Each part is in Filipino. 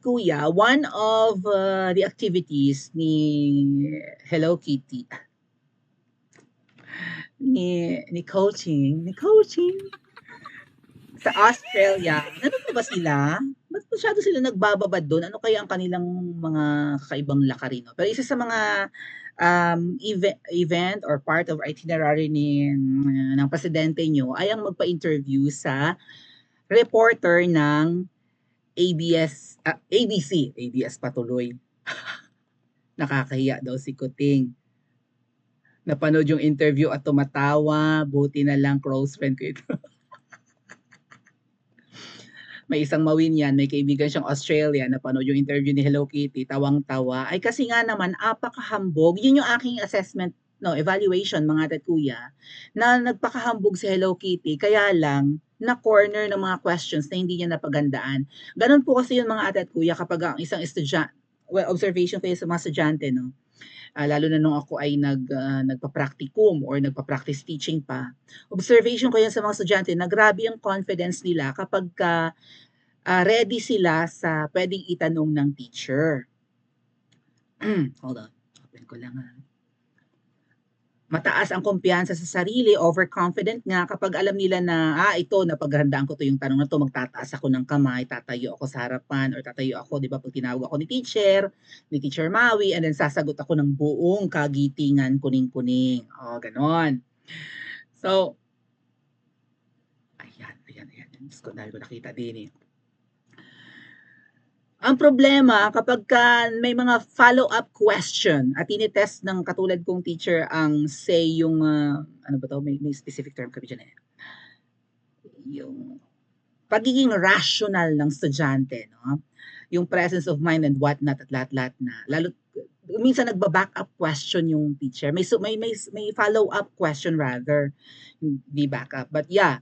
Kuya, one of the activities Hello Kitty, ni coaching sa Australia. Nanood ba sila? Ba't masyado sila nagbababad doon? Ano kaya ang kanilang mga kakaibang lakarin? No? Pero isa sa mga event or part of itinerary ng presidente nyo ay ang magpa-interview sa reporter ng ABC patuloy. Nakakahiya daw si Kuting. Napanood yung interview at tumatawa, buti na lang close friend ko ito. May isang mawin yan, may kaibigan siyang Australian, napanood yung interview ni Hello Kitty, tawang-tawa. Ay kasi nga naman, apakahambog. Yun yung aking assessment, no, evaluation mga tat kuya, na nagpakahambog si Hello Kitty, kaya lang, na corner ng mga questions na hindi niya napagandaan. Ganun po kasi yun mga atat kuya kapag ang isang estudyante, well, observation ko sa mga estudyante, no, lalo na nung ako ay nagpa-practicum or nagpa-practice teaching pa, observation ko yan sa mga estudyante na grabe yung confidence nila kapag ready sila sa pwedeng itanong ng teacher. Hold on. Open ko lang mataas ang kumpiyansa sa sarili, overconfident nga kapag alam nila na, ito, napaghandaan ko to yung tanong na to, magtataas ako ng kamay, tatayo ako sa harapan, or tatayo ako, di ba, pag tinawag ako ni Teacher Maui, and then sasagot ako ng buong kagitingan, kuning-kuning. O, ganon. So, ayan. Dahil ko nakita din eh. Ang problema kapag may mga follow-up question at tinitest ng katulad kong teacher ang say yung ano ba to, may specific term kami dyan eh. Yung pagiging rational ng estudyante, no? Yung presence of mind and what not at lahat-lahat na. Lalo minsan nagba-back up question yung teacher. May follow-up question rather, hindi back up. But yeah,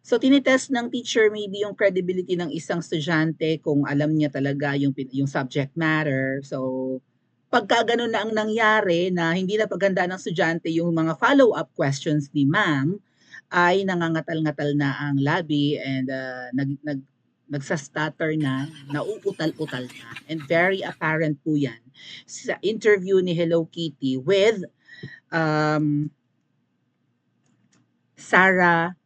so tinitest ng teacher maybe yung credibility ng isang estudyante kung alam niya talaga yung subject matter. So pagka ganun na ang nangyari na hindi na paganda ng estudyante yung mga follow-up questions ni ma'am, ay nangangatal-ngatal na ang labi and nagsa-stutter na, nauutal-utal na. And very apparent po yan sa interview ni Hello Kitty with Sarah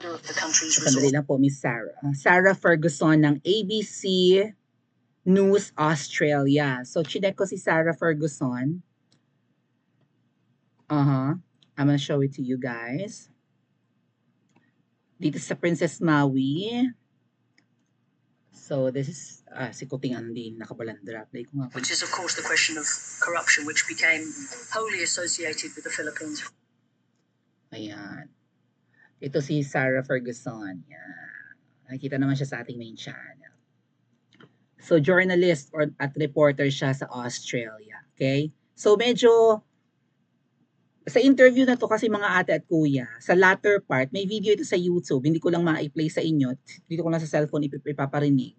Sandali lang po, Miss Sarah. Sarah Ferguson ng ABC News Australia. So, chinek ko si Sarah Ferguson. I'm gonna show it to you guys. Dito sa Princess Maui. So, this is si Kuting Andi, nakabalandra. Play ko nga. Which is, of course, the question of corruption, which became wholly associated with the Philippines. Ayan. Ito si Sarah Ferguson. Yan. Nakikita naman siya sa ating main channel. So, journalist at reporter siya sa Australia. Okay? So, medyo sa interview na to kasi mga ate at kuya, sa latter part, may video ito sa YouTube. Hindi ko lang ma-play sa inyo. Dito ko lang sa cellphone ipaparinig.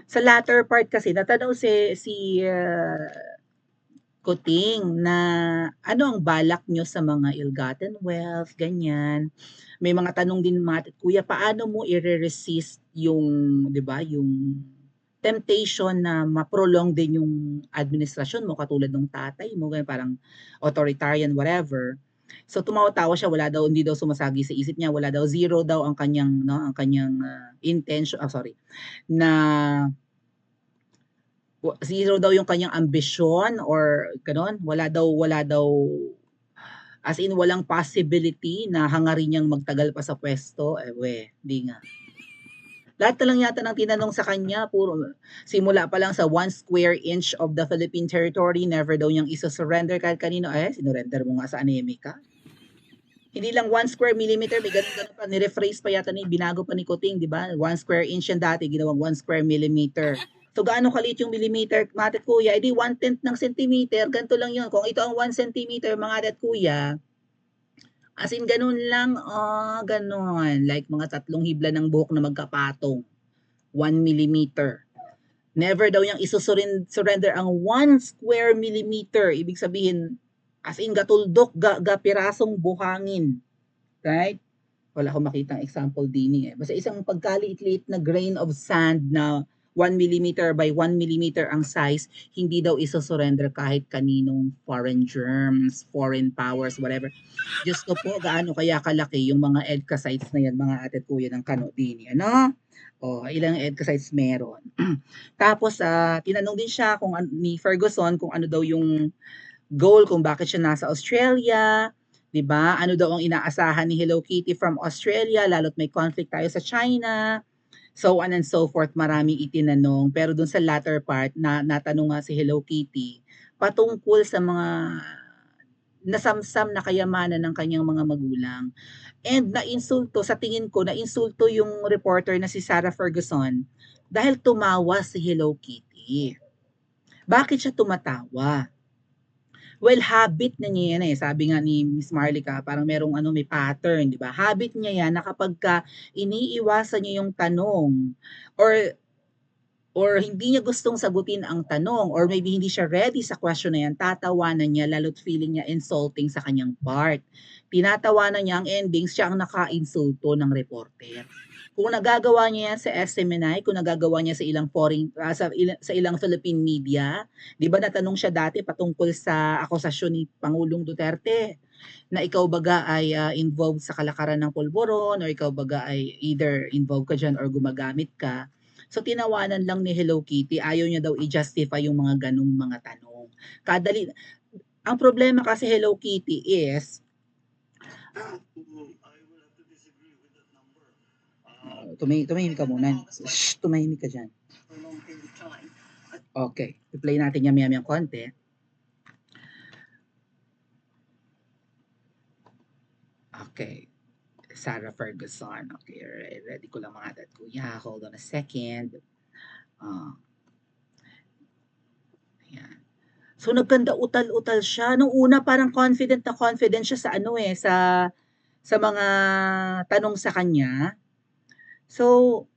Sa latter part kasi, natanong si Kuting na ano ang balak nyo sa mga ill-gotten wealth, ganyan. May mga tanong din mga at kuya, paano mo i-resist yung, di ba, yung temptation na ma-prolong din yung administrasyon mo katulad ng tatay mo, ganyan, parang authoritarian, whatever. So tumawa-tawa siya, hindi daw sumasagi sa isip niya, wala daw, zero daw ang kanyang intention, na zero daw yung kanyang ambisyon or ganon, wala daw as in walang possibility na hangarin niyang magtagal pa sa pwesto. Di nga. Lahat na lang yata ng tinanong sa kanya, puro simula pa lang sa 1 square inch of the Philippine territory, never daw niyang isa-surrender kahit kanino. Sinurrender mo nga sa Anemika. Hindi lang 1 square millimeter, may ganun pa, nirephrase pa yata binago pa ni Kuting, di ba? 1 square inch yan dati, ginawang 1 square millimeter. So, gaano kaliit yung millimeter, mga adat kuya? Edi 1/10 ng centimeter, ganito lang yun. Kung ito ang 1 centimeter, mga adat kuya, as in, ganun lang, ganun. Like, mga 3 hibla ng buhok na magkapatong. 1 millimeter. Never daw yung isusurrender ang 1 square millimeter. Ibig sabihin, as in, gatuldok, pirasong buhangin. Right? Wala akong makitang example din eh. Basta isang pagkaliit-liit na grain of sand na 1 millimeter by 1 millimeter ang size, hindi daw iso-surrender kahit kaninong foreign germs, foreign powers, whatever. Diyos ko po, gaano kaya kalaki yung mga EDCA sites na yan, mga ate at kuya ng Kano din, ano? O, ilang EDCA sites meron. Tapos, tinanong din siya ni Ferguson kung ano daw yung goal, kung bakit siya nasa Australia, 'di ba? Ano daw ang inaasahan ni Hello Kitty from Australia, lalo't may conflict tayo sa China. So on and so forth, maraming itinanong. Pero dun sa latter part, natanong nga si Hello Kitty patungkol sa mga nasamsam na kayamanan ng kanyang mga magulang. And nainsulto, sa tingin ko, nainsulto yung reporter na si Sarah Ferguson dahil tumawa si Hello Kitty. Bakit siya tumatawa? Well, habit na niya yan eh. Sabi nga ni Miss Marlica, parang merong may pattern, di ba? Habit niya yan na kapag iniiwasan niya yung tanong or hindi niya gustong sagutin ang tanong or maybe hindi siya ready sa question na yan, tatawanan niya lalo't feeling niya insulting sa kanyang part. Tinatawanan niya ang endings, siya ang naka-insulto ng reporter. Kung nagagawa niya yan sa SMNI, kung nagagawa niya sa ilang sa ilang Philippine media, 'di ba natanong siya dati patungkol sa akusasyon ni Pangulong Duterte na ikaw baga ay involved sa kalakaran ng pulburon or ikaw baga ay either involved ka diyan or gumagamit ka. So tinawanan lang ni Hello Kitty, ayaw niya daw i-justify yung mga ganung mga tanong. Kadali ang problema kasi Hello Kitty is tumahimik ka muna. Shh, tumahimik ka dyan. For a long period of time. Okay, i-play natin yan maya-mayang konti. Okay, Sarah Ferguson. Okay, ready ko lang mga dad ko. Yeah, hold on a second. Ayan. So nagkanda utal-utal siya. Nung una parang confident na confident siya sa mga tanong sa kanya. So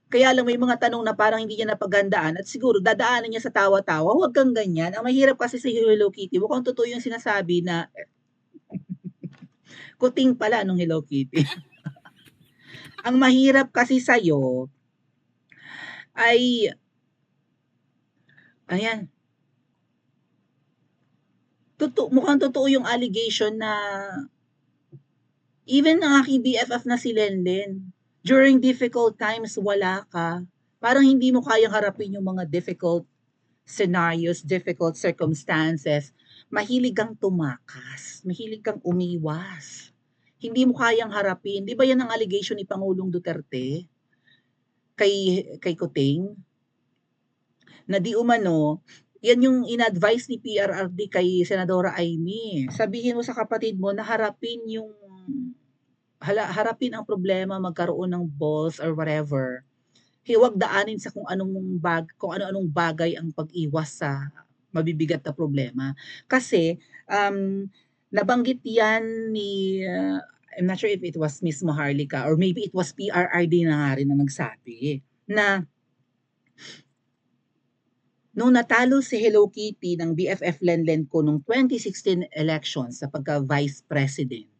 kaya lang may mga tanong na parang hindi niya napaghandaan at siguro dadaanan niya sa tawa-tawa. Huwag kang ganyan. Ang mahirap kasi sa Hello Kitty, mukhang totoo yung sinasabi na kuting pala nung Hello Kitty. Ang mahirap kasi sa'yo ay ayan, mukhang totoo yung allegation na even ang aking BFF na si Lenlen, during difficult times, wala ka. Parang hindi mo kayang harapin yung mga difficult scenarios, difficult circumstances. Mahilig kang tumakas. Mahilig kang umiwas. Hindi mo kayang harapin. Di ba yan ang allegation ni Pangulong Duterte kay Kuting? Na di umano, yan yung in-advise ni PRRD kay Senadora Amy. Sabihin mo sa kapatid mo na harapin ang problema, magkaroon ng balls or whatever. Huwag daanin sa kung ano-anong bagay ang pag-iwas sa mabibigat na problema. Kasi nabanggit yan ni I'm not sure if it was Miss Maharlika or maybe it was PRRD na nga rin na nagsabi na nung natalo si Hello Kitty ng BFF Lenlen ko nung 2016 elections sa pagka-vice president,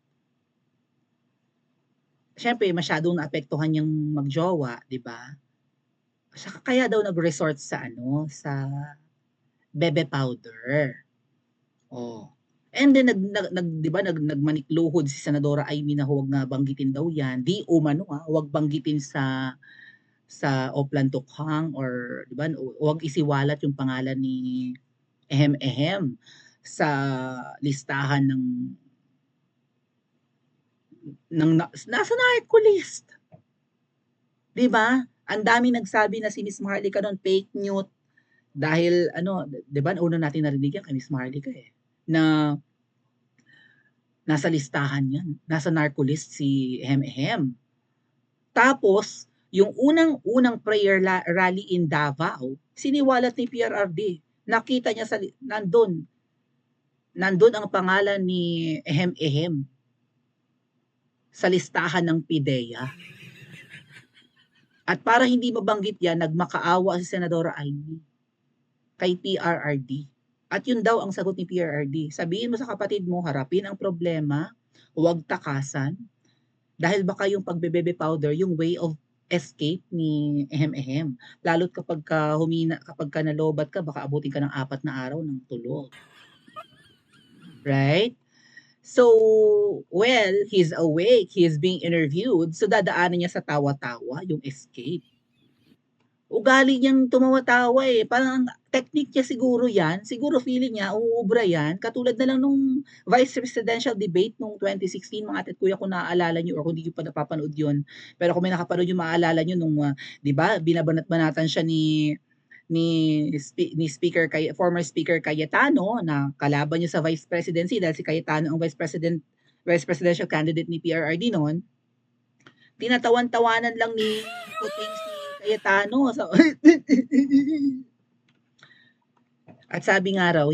syempre masyadong naapektuhan yung magjowa, di ba? Kaya daw nag-resort sa bebe powder. Oh. And then di ba nagmanikluhod si Senadora Amy na huwag nga banggitin daw 'yan. Di umano huwag banggitin sa Oplan Tukhang or di ba huwag isiwalat yung pangalan ni Ehem sa listahan ng nasa narco list. Di ba? Ang daming nagsabi na si Miss Maharlika noon fake news dahil 'di ba una natin narinig yan kay Miss Maharlika na nasa listahan yan, nasa narco list si Ehem. Tapos yung unang prayer rally in Davao, siniwalat ni PRRD. Nakita niya nandun ang pangalan ni Ehem sa listahan ng PIDEA. At para hindi mabanggit yan, nagmakaawa si Senadora Amy kay PRRD. At yun daw ang sagot ni PRRD. Sabihin mo sa kapatid mo, harapin ang problema, huwag takasan, Dahil baka yung pagbe-baby powder, yung way of escape ni ehem-ehem. Lalo't kapagka nalobat ka, baka abutin ka ng 4 na araw ng tulog. Right? So, well, he's awake, he is being interviewed, so dadaanan niya sa tawa-tawa yung escape. Ugali niyang tumawa-tawa eh. Parang technique niya siguro yan. Siguro feeling niya, umuubra yan. Katulad na lang nung vice presidential debate nung 2016, mga ate at kuya, kung naaalala niyo or kung hindi niyo pa napapanood yun. Pero kung may nakapanood yun, maaalala niyo nung, di ba, binabanat-banatan siya ni former Speaker Cayetano na kalaban niya sa vice presidency dahil si Cayetano ang vice presidential candidate ni PRRD noon. Tinatawan-tawanan lang ni Kuting si Cayetano. So, at sabi nga raw,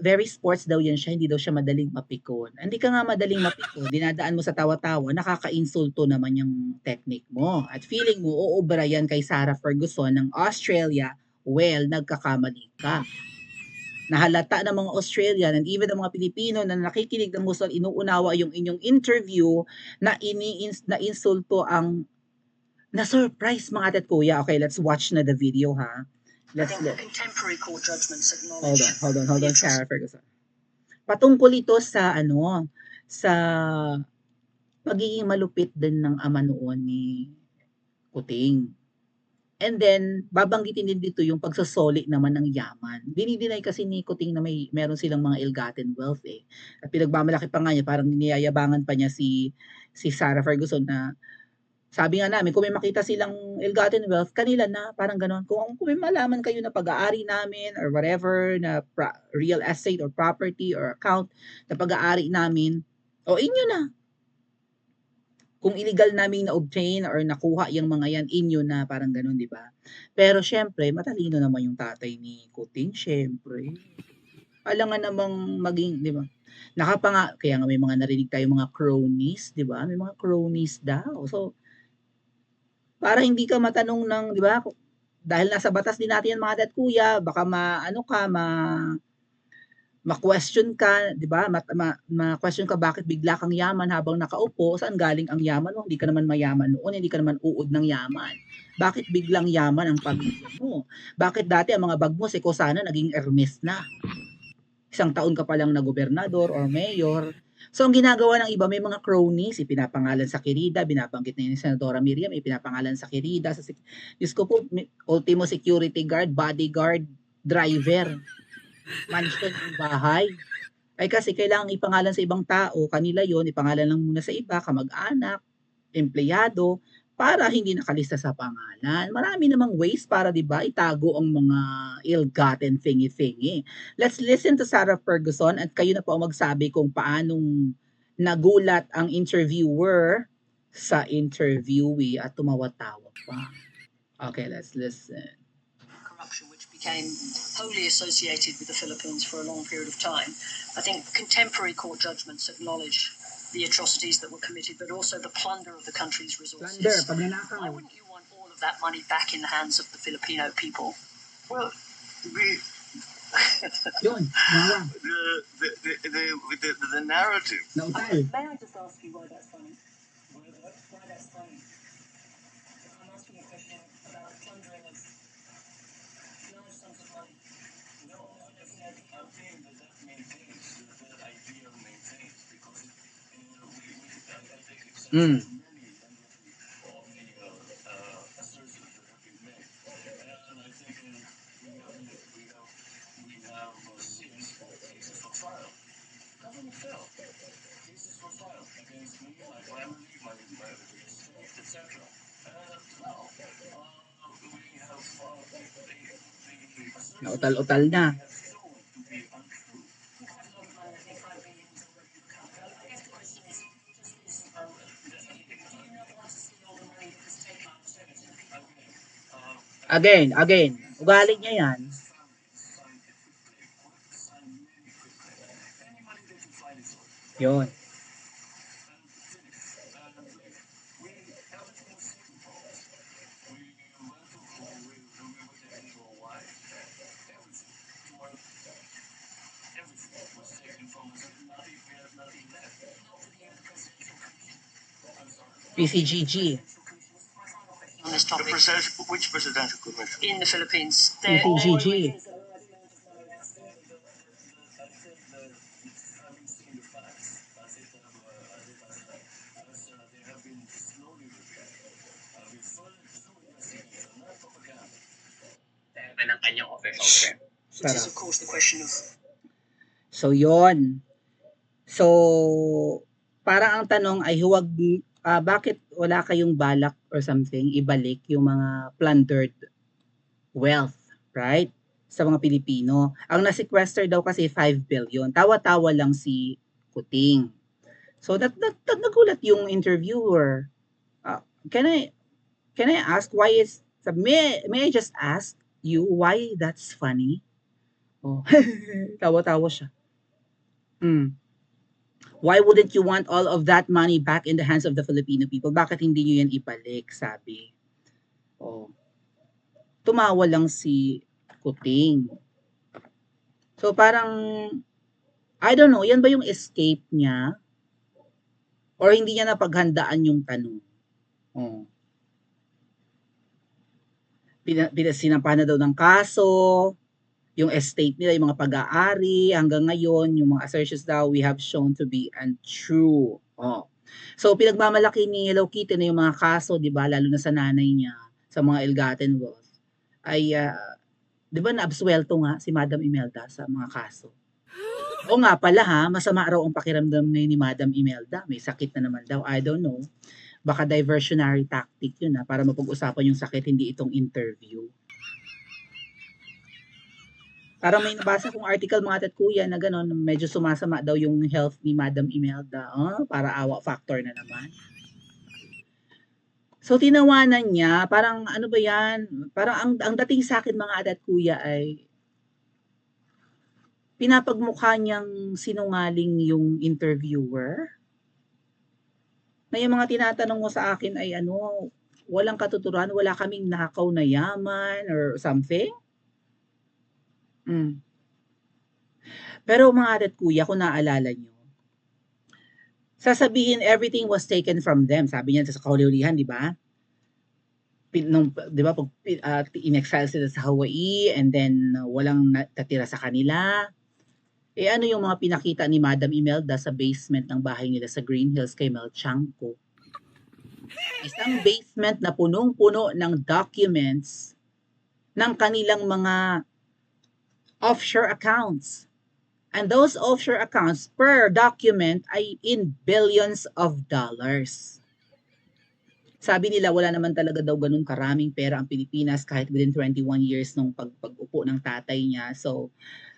very sports daw yan siya, hindi daw siya madaling mapikon. Hindi ka nga madaling mapikon, dinadaan mo sa tawa-tawa, nakaka-insulto naman yung technique mo. At feeling mo, uubra yan kay Sarah Ferguson ng Australia, well, nagkakamali ka. Nahalata ng mga Australian and even ng mga Pilipino na nakikinig ng gusto inuunawa yung inyong interview na insulto ang na-surprise mga ate at kuya. Okay, let's watch na the video ha. I think the contemporary court judgments Hold acknowledge on, Sarah Ferguson. Patungkol ito sa sa magiging malupit din ng ama noon ni Kuting. And then, babanggitin din dito yung pagsasoli naman ng yaman. Dinidinay kasi ni Kuting na meron silang mga ill-gotten wealth eh. At pinagmamalaki pa nga niya, parang niyayabangan pa niya si Sarah Ferguson na sabi nga namin, kung may makita silang ill-gotten wealth, kanila na, parang ganon. Kung may malaman kayo na pag-aari namin or whatever, na real estate or property or account na pag-aari namin, o inyo na. Kung illegal namin na-obtain or nakuha yung mga yan, inyo na, parang ganon, di ba? Pero syempre, matalino naman yung tatay ni Kuting, syempre. Alam nga namang maging, di ba? Kaya nga may mga narinig tayo mga cronies, di ba? May mga cronies daw. So, para hindi ka matanong ng, di ba? Dahil nasa batas din natin yan mga dad kuya, baka ma-question ka, di ba? Ma-question ka bakit bigla kang yaman habang nakaupo, saan galing ang yaman mo? Hindi ka naman mayaman noon, hindi ka naman uod ng yaman. Bakit biglang yaman ang pamilya mo? Bakit dati ang mga bag mo, si Kosana, naging Hermes na? Isang taon ka pa lang na gobernador or mayor. So, ang ginagawa ng iba, may mga cronies, ipinapangalan sa Quirida, binabanggit na ni Senadora Miriam, ipinapangalan sa Quirida. Diyos ko po, ultimo security guard, bodyguard, driver, mansion yung bahay. Ay kasi kailangan ipangalan sa ibang tao, kanila yon, ipangalan lang muna sa iba, kamag-anak, empleyado, para hindi nakalista sa pangalan. Marami namang ways para 'di ba itago ang mga ill-gotten thingy-thingy. Let's listen to Sarah Ferguson at kayo na po ang magsabi kung paanong nagulat ang interviewer sa interviewee at tumawa-tawa pa. Okay, let's listen. corruption which became wholly associated with the Philippines for a long period of time. I think contemporary court judgments acknowledge the atrocities that were committed, but also the plunder of the country's resources. Why wouldn't you want all of that money back in the hands of the Filipino people? Well, we Yun, nawa. the narrative. Nautal. May I just ask you why that's funny? Why that's funny? I'm asking a question about the plundering of large sums of money. No, I'm saying that maintains the idea maintains because I think it's Mm. many of the assertions that have been made, and I think we have six cases for trial. Government fell. Cases for trial against me, my family, my estate, etc. And now we have the assertions Nautal-utal na. have shown to be untrue. Quite a lot of money, I think 5 billion is already recovered. I guess the question is, do you not want to see all the money that was taken to the people? Again. Ugali niya yan. Yun. PCGG. On this topic Which presidential commission? in the Philippines. There, PCGG. Having seen the facts, as they have been slowly revealed, with full investigation, not propaganda. ng kanyang official trip. which is of course the question of So, yon. So, parang ang tanong ay huwag, bakit wala kayong balak or something, ibalik yung mga plundered wealth, right? Sa mga Pilipino. Ang na-sequester daw kasi 5 billion. Tawa-tawa lang si Kuting. So, nagulat yung interviewer. Can I ask why may I just ask you why that's funny? Oh, tawa-tawa siya. Why wouldn't you want all of that money back in the hands of the Filipino people? Bakit hindi nyo yan ibalik, sabi. Oh. Tumawa lang si Kuting. So parang, I don't know, yan ba yung escape niya? Or hindi niya napaghandaan yung tanong? Oh. Sinampahan na daw ng kaso, yung estate nila, yung mga pag-aari, hanggang ngayon, yung mga assertions daw, we have shown to be untrue. Oh. So, pinagmamalaki ni Hello Kitty na yung mga kaso, di ba, lalo na sa nanay niya, sa mga ill-gotten wealth, ay, di ba, naabsuelto nga si Madam Imelda sa mga kaso. O nga pala ha, masama raw ang pakiramdam ni Madam Imelda. May sakit na naman daw, I don't know. Baka diversionary tactic yun para mapag-usapan yung sakit, hindi itong interview. Parang may nabasa kong article mga tatkuya na gano'n, medyo sumasama daw yung health ni Madam Imelda. Para awa factor na naman. So, tinawanan niya, parang ano ba yan? Parang ang dating sa akin mga adat-kuya ay pinapagmukha niyang sinungaling yung interviewer. Na yung mga tinatanong mo sa akin ay walang katuturan, wala kaming nakaw na yaman or something. Pero mga adat-kuya, kung naalala nyo, sasabihin everything was taken from them. Sabi niya sa kahuli-hulihan, di ba? Di ba, pag in-exile sila sa Hawaii and then walang natira sa kanila. Ano yung mga pinakita ni Madam Imelda sa basement ng bahay nila sa Green Hills kay Mel Chanco? Isang basement na punong-puno ng documents ng kanilang mga offshore accounts. And those offshore accounts per document ay in billions of dollars. Sabi nila wala naman talaga daw ganun karaming pera ang Pilipinas kahit within 21 years nung pag-upo ng tatay niya. So,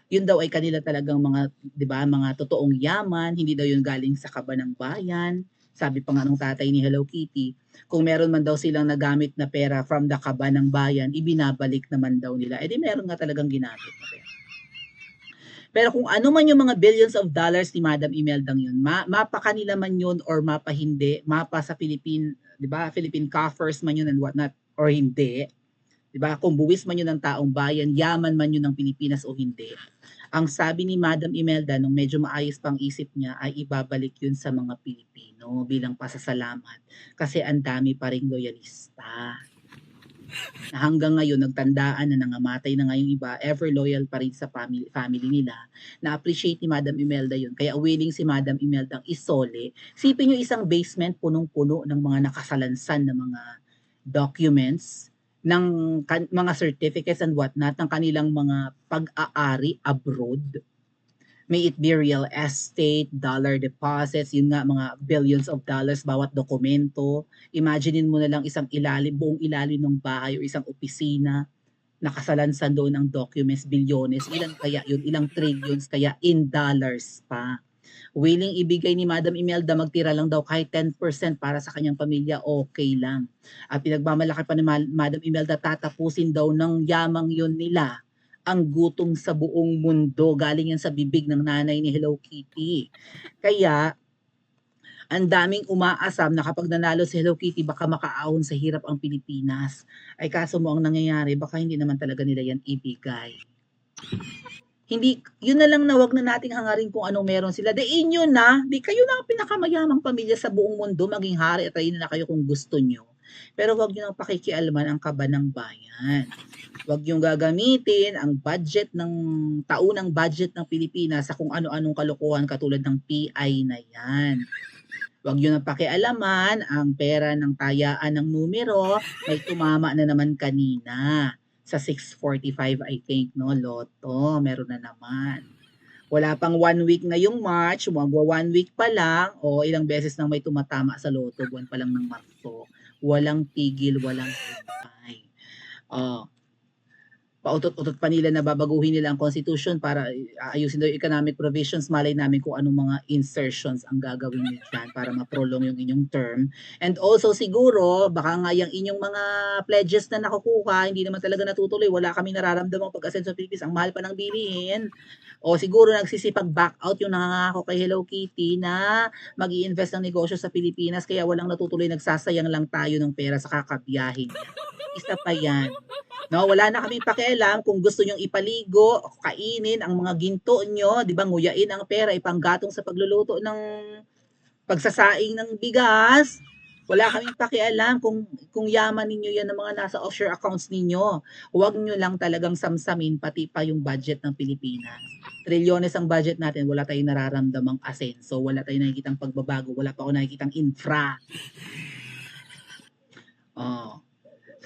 yun daw ay kanila talagang mga, 'di ba, mga totoong yaman, hindi daw yun galing sa kaba ng bayan. Sabi pa nga ng tatay ni Hello Kitty, kung meron man daw silang nagamit na pera from the kaba ng bayan, ibinabalik naman daw nila. Di meron nga talagang ginamit na pera. Pero kung ano man yung mga billions of dollars ni Madam Imeldang yun, mapa kanila man yun or mapa hindi, mapa sa Philippine, 'di ba? Philippine coffers man yun and whatnot or hindi. 'Di ba? Kung buwis man yun ng taong bayan, yaman man yun ng Pilipinas o hindi. Ang sabi ni Madam Imelda nung medyo maayos pang isip niya ay ibabalik yun sa mga Pilipino bilang pasasalamat kasi ang dami pa ring loyalista. Na hanggang ngayon nagtandaan na nangamatay na ngayong iba, ever loyal pa rin sa family nila. Na-appreciate ni Madam Imelda yun. Kaya willing si Madam Imelda isole. Sipin nyo isang basement punong-puno ng mga nakasalansan na mga documents, ng mga certificates and whatnot, ng kanilang mga pag-aari abroad. May it be real estate, dollar deposits, yun nga mga billions of dollars bawat dokumento. Imaginein mo na lang buong ilalim ng bahay o isang opisina, nakasalansan doon ang documents, bilyones, ilan kaya yun, ilang trillions kaya in dollars pa. Willing ibigay ni Madam Imelda, magtira lang daw kahit 10% para sa kanyang pamilya, okay lang. At pinagmamalaki pa ni Madam Imelda, tatapusin daw ng yamang yun nila ang gutom sa buong mundo. Galing yan sa bibig ng nanay ni Hello Kitty. Kaya, ang daming umaasam na kapag nanalo si Hello Kitty, baka makaahon sa hirap ang Pilipinas. Ay kaso mo ang nangyayari, baka hindi naman talaga nila yan ibigay. Hindi, yun na lang na wag na nating hangarin kung anong meron sila. Di inyo na, di kayo na ang pinakamayamang pamilya sa buong mundo, maging hari at reyna na kayo kung gusto nyo. Pero wag nyo nang pakikialaman ang kaba ng bayan. Wag yung gagamitin ang budget ng taunang budget ng Pilipinas sa kung ano-anong kalokohan katulad ng PI na yan. Wag nyo nang pakialaman ang pera ng tayaan ng numero, may tumama na naman kanina. Sa 6:45 I think, no, Lotto, meron na naman. Wala pang 1 week ngayong March, magwa 1 week pa lang, o ilang beses nang may tumatama sa Lotto, buwan pa lang ng Marso. Walang tigil, walang hintay. Oh, pautot-utot pa nila na babaguhin nila ang constitution para ayusin daw yung economic provisions. Malay namin kung anong mga insertions ang gagawin nyo dyan para ma-prolong yung inyong term. And also siguro, baka nga yung inyong mga pledges na nakukuha, hindi naman talaga natutuloy. Wala kami nararamdamang pag-asenso sa Philippines. Ang mahal pa ng bilihin. O siguro nagsisipag back out yung nangangako kay Hello Kitty na mag-i-invest ng negosyo sa Pilipinas kaya walang natutuloy, nagsasayang lang tayo ng pera sa kakabiyahin niya. Isa pa yan. No, wala na kaming pakialam kung gusto nyong ipaligo o kainin ang mga ginto nyo, 'di ba? Nguyain ang pera ipanggatong sa pagluluto ng pagsasaing ng bigas. Wala kaming pakialam kung yaman ninyo 'yan ng mga nasa offshore accounts ninyo. Huwag nyo lang talagang samsamin pati pa yung budget ng Pilipinas. Trilyones ang budget natin, wala tayong nararamdamang asenso, wala tayong nakikitang pagbabago, wala pa ako nakikitang infra. Oh.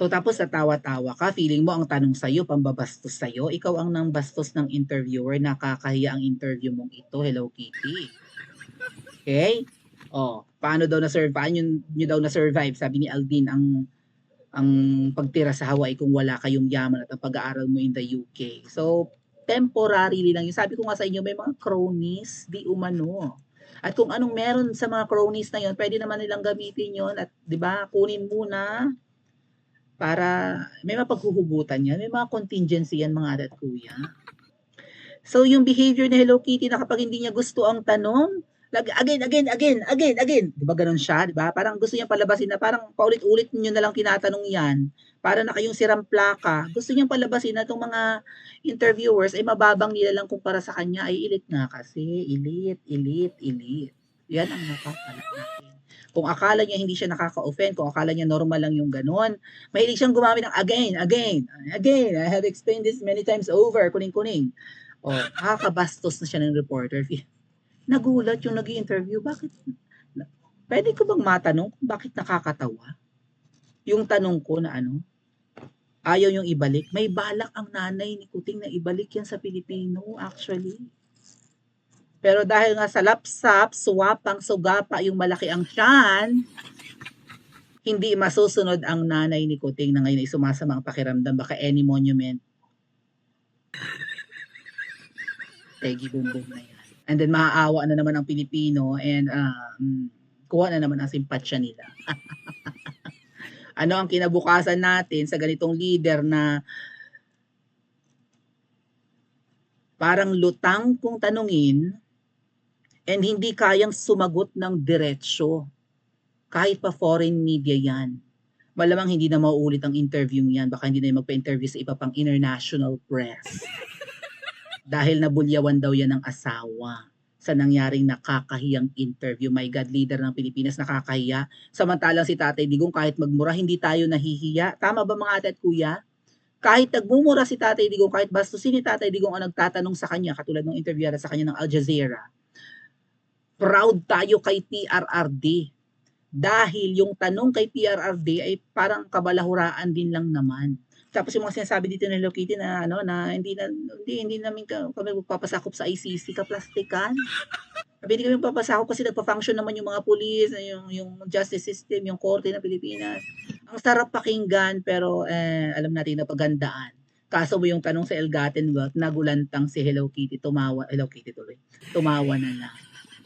So tapos natawa-tawa ka, feeling mo ang tanong sa'yo, pambabastos sa'yo, ikaw ang nang bastos ng interviewer, nakakahiya ang interview mong ito, Hello Kitty. Okay? Oh, paano nyo daw na-survive, sabi ni Aldin, ang pagtira sa Hawaii kung wala kayong yaman at ang pag-aaral mo in the UK. So, temporarily lang yun. Sabi ko nga sa inyo, may mga cronies, di umano. At kung anong meron sa mga cronies na yun, pwede naman nilang gamitin yun at 'di ba, kunin muna para may mapaghuhugutan yan, may mga contingency yan mga ate at kuya. So yung behavior ni Hello Kitty na kapag hindi niya gusto ang tanong, again. Di ba ganun siya, di ba? Parang gusto niya palabasin na parang paulit-ulit niyo na lang tinatanong yan. Para na kayong sirang plaka. Gusto niyang palabasin na itong mga interviewers ay mababang nila lang kumpara sa kanya ay elite nga kasi. Elite. Yan ang napapala natin. Kung akala niya hindi siya nakaka-offend, kung akala niya normal lang yung ganun, mahilig siyang gumamit ng again. I have explained this many times over, kuning-kuning. O, nakakabastos na siya ng reporter. Nagulat yung nag-i-interview, bakit? Pwede ko bang matanong kung bakit nakakatawa? Yung tanong ko na ayaw yung ibalik. May balak ang nanay ni Kuting na ibalik yan sa Pilipino, actually. Pero dahil nga sa lapsap, suwapang, sugapa, yung malaki ang tiyan, hindi masusunod ang nanay ni Kuting na ngayon ay sumasama ang pakiramdam. Baka any monument. Peggy bumbong na yan. And then maaawa na naman ang Pilipino and kuha na naman ang simpatsya nila. Ano ang kinabukasan natin sa ganitong leader na parang lutang kung tanungin and hindi kayang sumagot ng diretsyo. Kahit pa foreign media yan. Malamang hindi na mauulit ang interview yan. Baka hindi na magpa-interview sa iba pang international press. Dahil nabulyawan daw yan ng asawa sa nangyaring nakakahiyang interview. My God, leader ng Pilipinas, nakakahiya. Samantalang si Tatay Digong, kahit magmura, hindi tayo nahihiya. Tama ba mga ate at kuya? Kahit nagmumura si Tatay Digong, kahit bastusin ni Tatay Digong ang nagtatanong sa kanya, katulad ng interview sa kanya ng Al Jazeera, proud tayo kay PRRD. Dahil yung tanong kay PRRD ay parang kabalahuraan din lang naman. Tapos yung mga sinasabi dito ni Hello Kitty na na hindi namin kami magpapasakop sa ICC, kaplastikan. Sabi, hindi kami magpapasakop kasi nagpa-function naman yung mga pulis, yung justice system, yung korte ng Pilipinas. Ang sarap pakinggan pero alam natin na pagandaan. Kaso mo yung tanong sa Elgaten Wealth, nagulantang si Hello Kitty, tumawa na lang.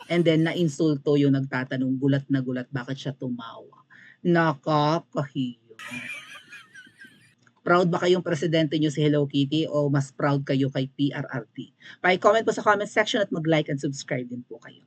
And then na-insulto yung nagtatanong, gulat na gulat, bakit siya tumawa? Nakakahiyo. Proud ba kayong presidente nyo si Hello Kitty o mas proud kayo kay PRRD? Pa-comment po sa comment section at mag-like and subscribe din po kayo.